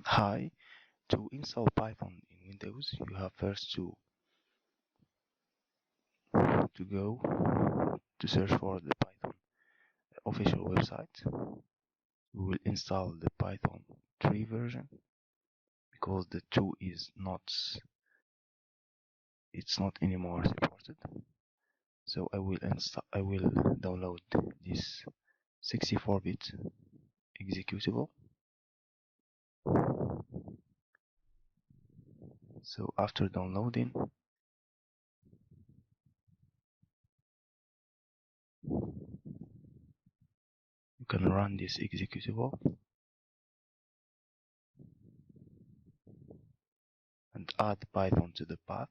Hi, to install Python in Windows, you have first to go to search for the Python official website. We will install the Python 3 version because the 2 is not anymore supported. So I will download this 64-bit executable. So after downloading, you can run this executable and add Python to the path.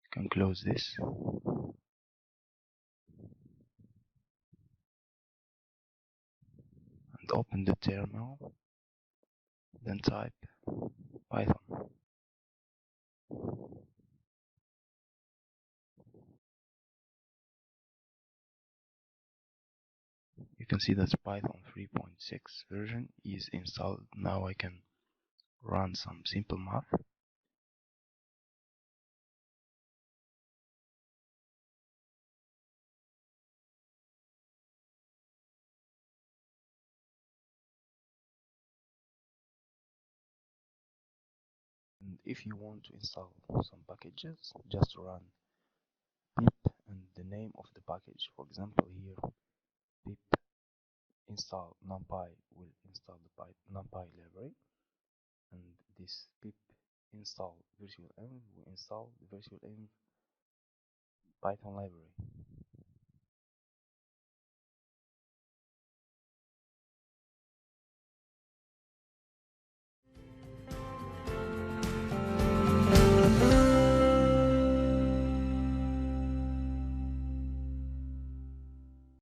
You can close this. And open the terminal, then type Python. You can see that Python 3.6 version is installed. Now I can run some simple math. And if you want to install some packages, just run pip and the name of the package. For example, here pip install numpy will install the numpy library, and this pip install virtualenv will install the virtualenv Python library.